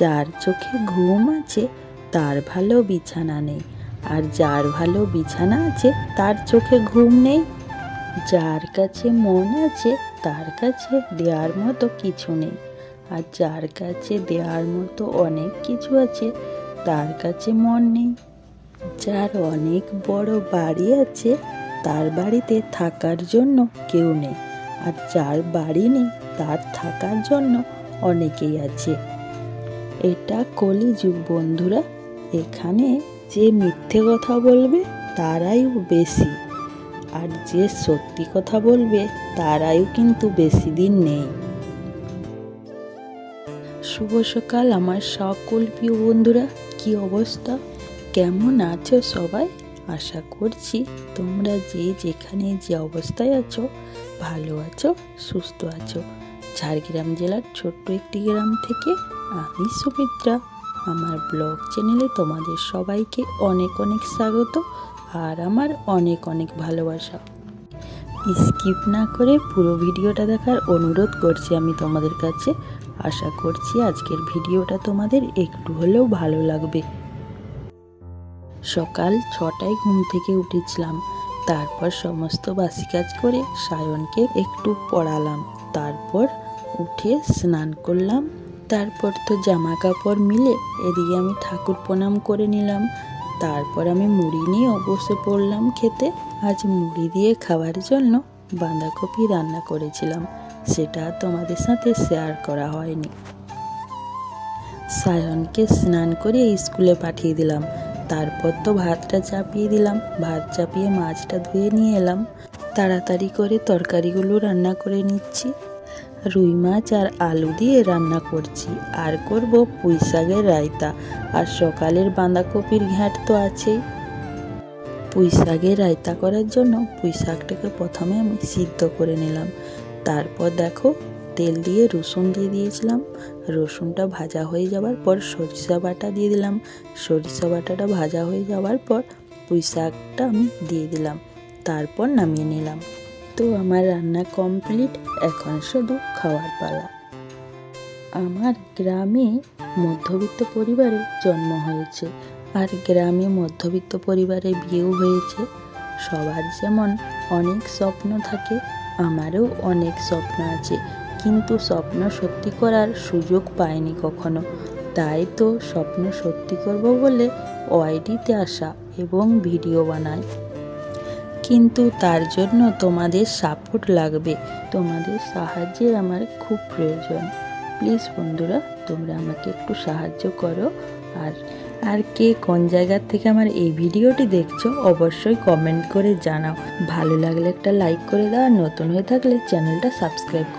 যার চোখে ঘুম আছে তার ভালো বিছানা নেই, আর যার ভালো বিছানা আছে তার চোখে ঘুম নেই। যার কাছে মন আছে তার কাছে দেওয়ার মতো কিছু নেই, আর যার কাছে দেওয়ার মতো অনেক কিছু আছে তার কাছে মন নেই। যার অনেক বড় বাড়ি আছে তার বাড়িতে থাকার জন্য কেউ নেই, আর যার বাড়ি নেই তার থাকার জন্য অনেকেই আছে। এটা কলিযুগ বন্ধুরা, এখানে যে মিথ্যে কথা বলবে তার আয়ু বেশি, আর যে সত্যি কথা বলবে তার আয়ু কিন্তু বেশি দিন নেই। শুভ সকাল আমার সকল প্রিয় বন্ধুরা, কি অবস্থা, কেমন আছো সবাই? আশা করছি তোমরা যে যেখানে যে অবস্থায় আছো ভালো আছো, সুস্থ আছো। ঝাড়গ্রাম জেলার ছোট্ট একটি গ্রাম থেকে আমি সুমিত্রা। আমার ব্লগ চ্যানেলে তোমাদের সবাইকে অনেক অনেক স্বাগত আর আমার অনেক অনেক ভালোবাসা। স্কিপ না করে পুরো ভিডিওটা দেখার অনুরোধ করছি আমি তোমাদের কাছে। আশা করছি আজকের ভিডিওটা তোমাদের একটু হলেও ভালো লাগবে। সকাল 6টায় ঘুম থেকে উঠেছিলাম, তারপর সমস্ত বাসি কাজ করে সায়নকে একটু পড়ালাম, তারপর উঠে স্নান করলাম, তারপর তো জামা কাপড় মিলে এদিকে আমি ঠাকুর প্রণাম করে নিলাম, তারপর আমি মুড়ি নিয়ে বসে পড়লাম খেতে। আজ মুড়ি দিয়ে খাওয়ার জন্য বাঁধাকপি রান্না করেছিলাম, সেটা তোমাদের সাথে শেয়ার করা হয়নি। সায়নকে স্নান করে স্কুলে পাঠিয়ে দিলাম, তারপর তো ভাতটা চাপিয়ে দিলাম, ভাত চাপিয়ে মাছটা ধুয়ে নিয়ে এলাম, তাড়াতাড়ি করে তরকারিগুলো রান্না করে নিচ্ছি। রুই মাছ আর আলু দিয়ে রান্না করছি, আর করব পুঁই শাকের রায়তা, আর সকালের বাঁধাকপির ঘ্যাঁট তো আছেই। পুঁই শাকের রায়তা করার জন্য পুঁই শাকটাকে প্রথমে আমি সিদ্ধ করে নিলাম, তারপর দেখো তেল দিয়ে রসুন দিয়ে দিয়েছিলাম, রসুনটা ভাজা হয়ে যাওয়ার পর সরিষা বাটা দিয়ে দিলাম, সরিষা বাটাটা ভাজা হয়ে যাওয়ার পর পুঁই শাকটা আমি দিয়ে দিলাম, তারপর নামিয়ে নিলাম। তো আমার রান্না কমপ্লিট, এখন শুধু খাওয়ার পালা। আমার গ্রামে মধ্যবিত্ত পরিবারে জন্ম হয়েছে, আর গ্রামে মধ্যবিত্ত পরিবারে বিয়েও হয়েছে। সবার যেমন অনেক স্বপ্ন থাকে, আমারও অনেক স্বপ্ন আছে, কিন্তু স্বপ্ন সত্যি করার সুযোগ পাইনি কখনো। তাই তো স্বপ্ন সত্যি করব বলে ওআইটিতে আসা এবং ভিডিও বানাই, কিন্তু তার জন্য তোমাদের সাপোর্ট লাগবে, তোমাদের সাহায্যের আমার খুব প্রয়োজন। প্লিজ বন্ধুরা, তোমরা আমাকে একটু সাহায্য করো। আর কে কোন জায়গার থেকে আমার এই ভিডিওটি দেখছো অবশ্যই কমেন্ট করে জানাও। ভালো লাগলে একটা লাইক করে দাও, আর নতুন হয়ে থাকলে চ্যানেলটা সাবস্ক্রাইব করো।